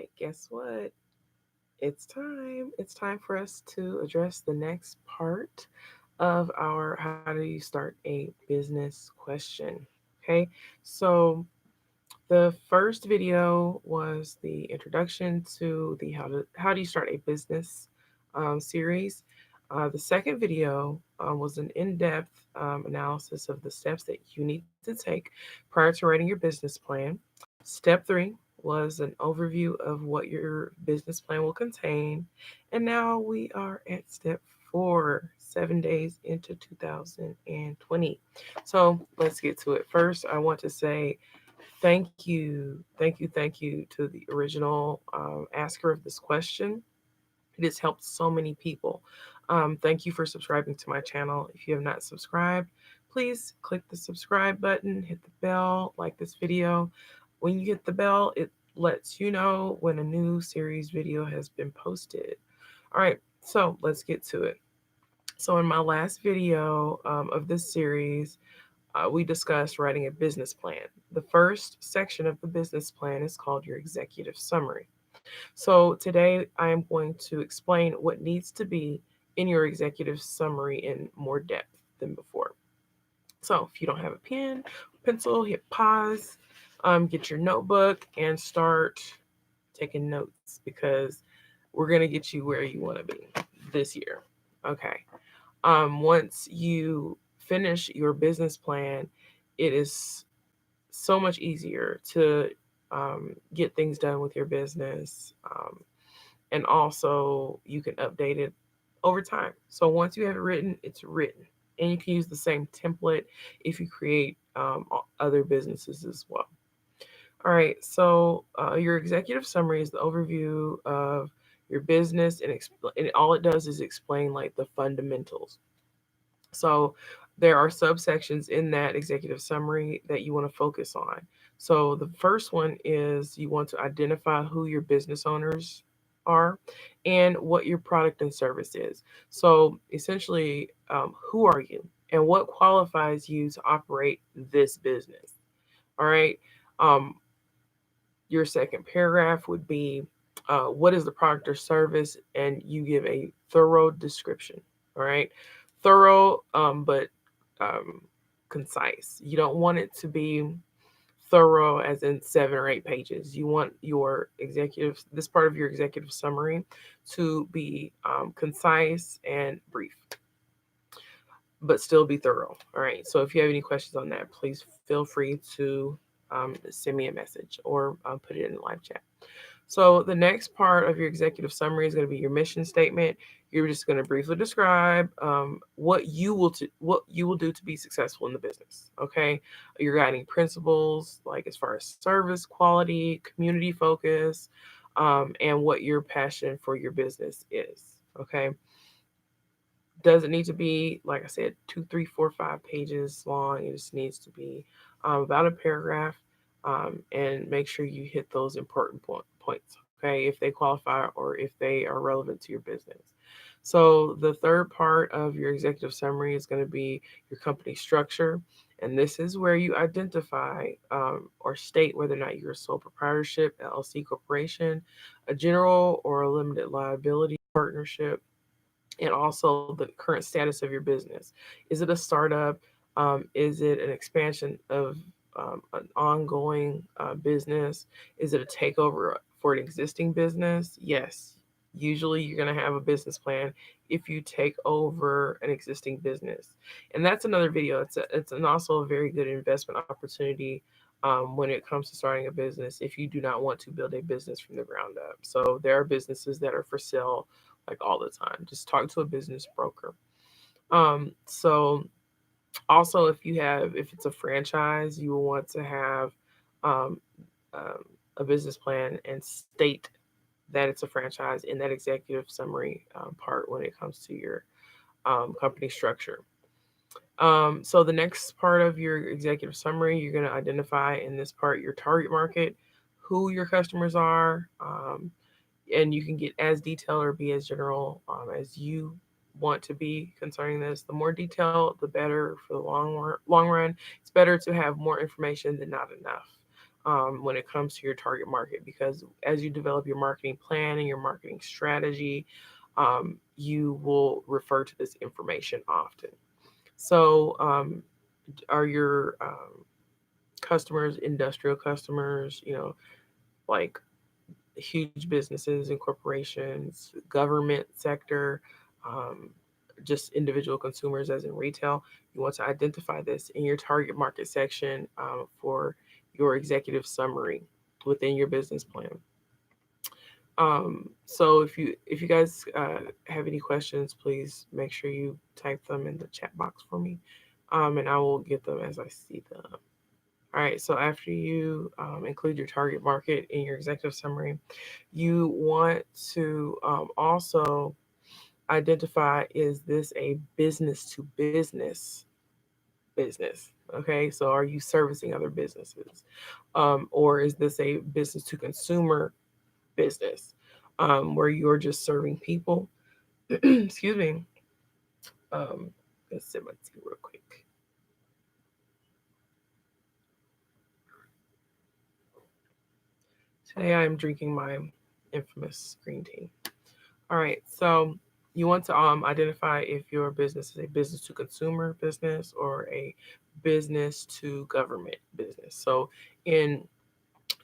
right, guess what? It's time. It's time for us to address the next part of our how do you start a business question. Okay, so the first video was the introduction to the how do you start a business series. The second video was an in-depth analysis of the steps that you need to take prior to writing your business plan. Step three was an overview of what your business plan will contain. And now we are at step four, 7 days into 2020. So let's get to it. First, I want to say thank you to the original asker of this question. It has helped so many people. Thank you for subscribing to my channel. If you have not subscribed, please click the subscribe button, hit the bell, like this video. When you hit the bell, it lets you know when a new series video has been posted. All right, so let's get to it. So, in my last video of this series, we discussed writing a business plan. The first section of the business plan is called your executive summary. So today I am going to explain what needs to be in your executive summary in more depth than before. So if you don't have a pen, pencil, hit pause, get your notebook, and start taking notes because we're going to get you where you want to be this year. Okay. Once you finish your business plan, it is so much easier to get things done with your business. And also, you can update it over time. So once you have it written, it's written. And you can use the same template if you create other businesses as well. All right, so your executive summary is the overview of your business, and all it does is explain like the fundamentals. So there are subsections in that executive summary that you want to focus on. So the first one is you want to identify who your business owners are and what your product and service is. So essentially, who are you and what qualifies you to operate this business? All right. Um, your second paragraph would be what is the product or service, and you give a thorough description. All right, thorough, but um, concise. You don't want it to be thorough as in 7 or 8 pages. You want this part of your executive summary to be concise and brief, but still be thorough. All right. So if you have any questions on that, please feel free to send me a message or put it in the live chat. So the next part of your executive summary is going to be your mission statement. You're just going to briefly describe what you will do to be successful in the business. Okay, your guiding principles, like as far as service quality, community focus, and what your passion for your business is. Okay, doesn't need to be, like I said, 2, 3, 4, 5 pages long. It just needs to be about a paragraph, and make sure you hit those important points. Okay, if they qualify or if they are relevant to your business. So the third part of your executive summary is going to be your company structure. And this is where you identify or state whether or not you're a sole proprietorship, LLC corporation, a general or a limited liability partnership, and also the current status of your business. Is it a startup? Is it an expansion of an ongoing business? Is it a takeover for an existing business? Yes. Usually, you're going to have a business plan if you take over an existing business, and that's another video. Also a very good investment opportunity when it comes to starting a business. If you do not want to build a business from the ground up, so there are businesses that are for sale like all the time. Just talk to a business broker. So also if it's a franchise, you will want to have um, um, a business plan and state that it's a franchise in that executive summary part when it comes to your company structure. So the next part of your executive summary, you're going to identify in this part your target market, who your customers are, and you can get as detailed or be as general as you want to be concerning this. The more detail, the better for the long run. It's better to have more information than not enough. when it comes to your target market, because as you develop your marketing plan and your marketing strategy, you will refer to this information often. So, are your customers industrial customers, like huge businesses and corporations, government sector, um, just individual consumers, as in retail? You want to identify this in your target market section for your executive summary within your business plan. So if you guys have any questions, please make sure you type them in the chat box for me, and I will get them as I see them. All right, so after you include your target market in your executive summary, you want to also identify, is this a business to business? Okay, so are you servicing other businesses? Or is this a business to consumer business, where you're just serving people? Excuse me. Um, let's sip my tea real quick. Today I'm drinking my infamous green tea. All right, so you want to identify if your business is a business to consumer business or a business to government business. So in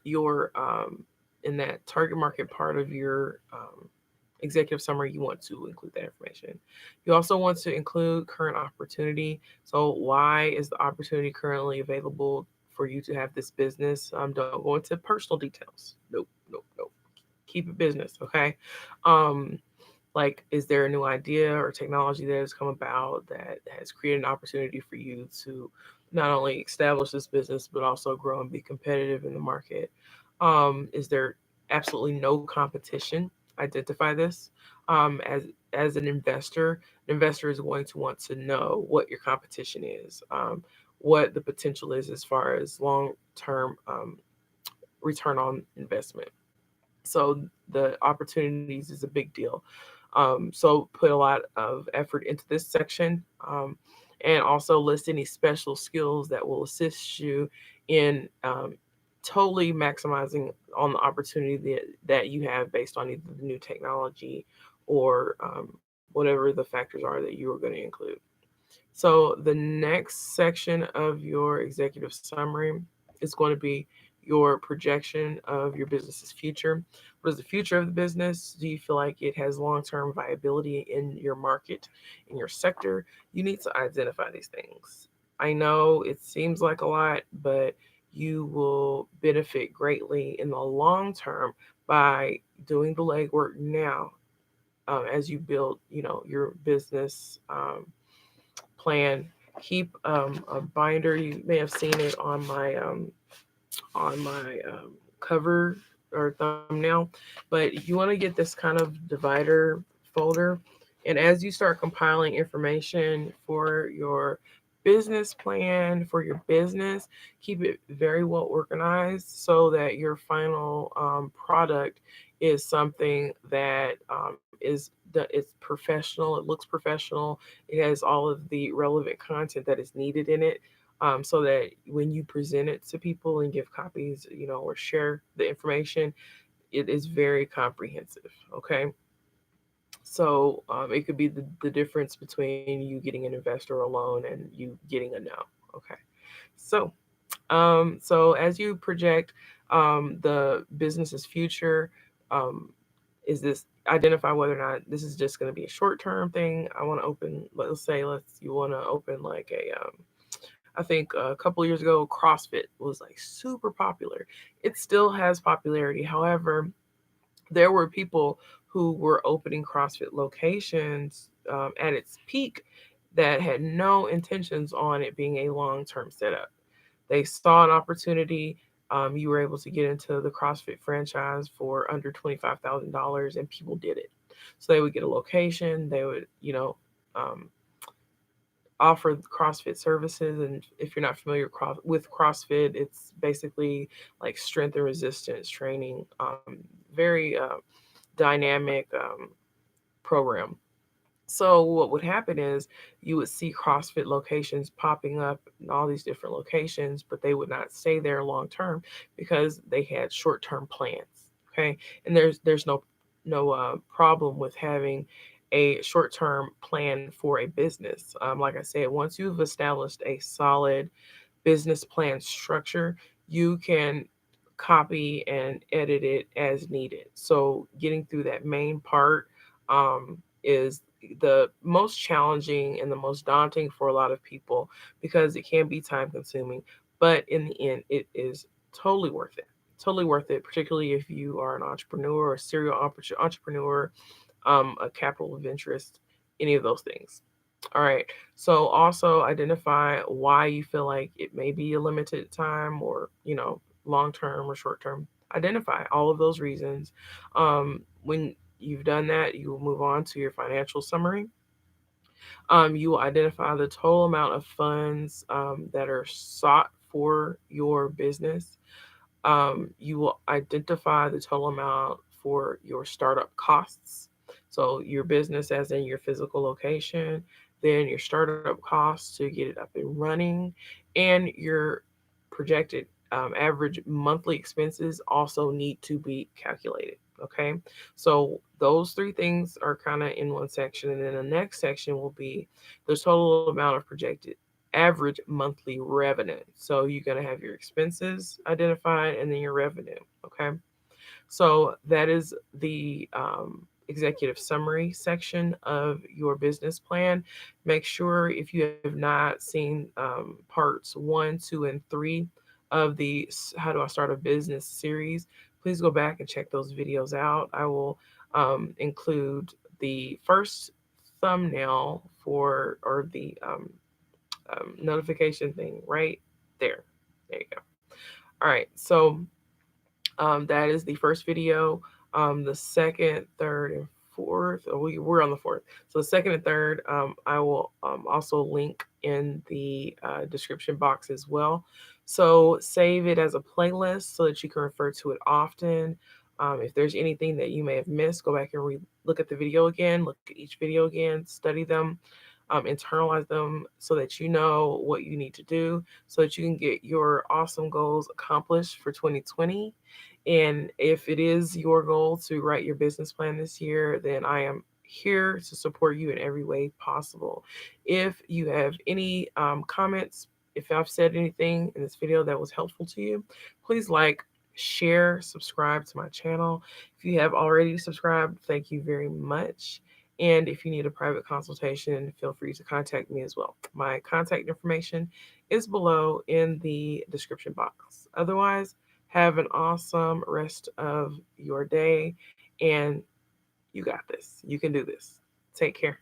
your in that target market part of your executive summary, you want to include that information. You also want to include current opportunity. So why is the opportunity currently available for you to have this business? Don't go into personal details. Nope, nope, nope. Keep it business, okay? Um, like, is there a new idea or technology that has come about that has created an opportunity for you to not only establish this business but also grow and be competitive in the market? Is there absolutely no competition? Identify this. As an investor is going to want to know what your competition is, what the potential is as far as long term return on investment. So the opportunities is a big deal. So put a lot of effort into this section, and also list any special skills that will assist you in totally maximizing on the opportunity that you have based on either the new technology or whatever the factors are that you are going to include. So the next section of your executive summary is going to be your projection of your business's future. What is the future of the business? Do you feel like it has long-term viability in your market, in your sector? You need to identify these things. I know it seems like a lot, but you will benefit greatly in the long term by doing the legwork now, as you build, your business plan. Keep a binder. You may have seen it on my cover or thumbnail, but you want to get this kind of divider folder. And as you start compiling information for your business plan for your business, keep it very well organized so that your final product is something that it's professional. It looks professional. It has all of the relevant content that is needed in it, so that when you present it to people and give copies, or share the information, it is very comprehensive. Okay. So it could be the difference between you getting an investor a loan and you getting a no. Okay. So, so as you project the business's future, um, is this identify whether or not this is just going to be a short term thing? I want to open, let's say, you want to open like I think a couple years ago, CrossFit was like super popular. It still has popularity. However, there were people who were opening CrossFit locations at its peak that had no intentions on it being a long term setup. They saw an opportunity. You were able to get into the CrossFit franchise for under $25,000, and people did it. So they would get a location. They would, um, offer CrossFit services. And if you're not familiar with CrossFit, it's basically like strength and resistance training. Very dynamic program. So what would happen is you would see CrossFit locations popping up in all these different locations, but they would not stay there long term because they had short term plans. Okay, and there's no problem with having a short term plan for a business. Like I said, once you've established a solid business plan structure, you can copy and edit it as needed. So getting through that main part is the most challenging and the most daunting for a lot of people because it can be time consuming. But in the end, it is totally worth it. Totally worth it, particularly if you are an entrepreneur or serial entrepreneur, a capital of interest, any of those things. All right. So also identify why you feel like it may be a limited time or, long term or short term. Identify all of those reasons. When you've done that, you will move on to your financial summary. You will identify the total amount of funds that are sought for your business. You will identify the total amount for your startup costs. So, your business, as in your physical location, then your startup costs to get it up and running, and your projected average monthly expenses also need to be calculated. Okay, so those three things are kind of in one section, and then the next section will be the total amount of projected average monthly revenue. So you're going to have your expenses identified and then your revenue. Okay. So that is the executive summary section of your business plan. Make sure if you have not seen parts 1, 2, and 3 of the How Do I Start a Business series, please go back and check those videos out. I will include the first thumbnail for, or the notification thing right there. There you go. All right. So that is the first video. The second, third, and fourth. We're on the fourth. So the second and third, I will also link in the description box as well. So save it as a playlist so that you can refer to it often. If there's anything that you may have missed, go back and look at the video again, look at each video again, study them, internalize them so that you know what you need to do so that you can get your awesome goals accomplished for 2020. And if it is your goal to write your business plan this year, then I am here to support you in every way possible. If you have any comments, if I've said anything in this video that was helpful to you, please like, share, subscribe to my channel. If you have already subscribed, thank you very much. And if you need a private consultation, feel free to contact me as well. My contact information is below in the description box. Otherwise, have an awesome rest of your day, and you got this. You can do this. Take care.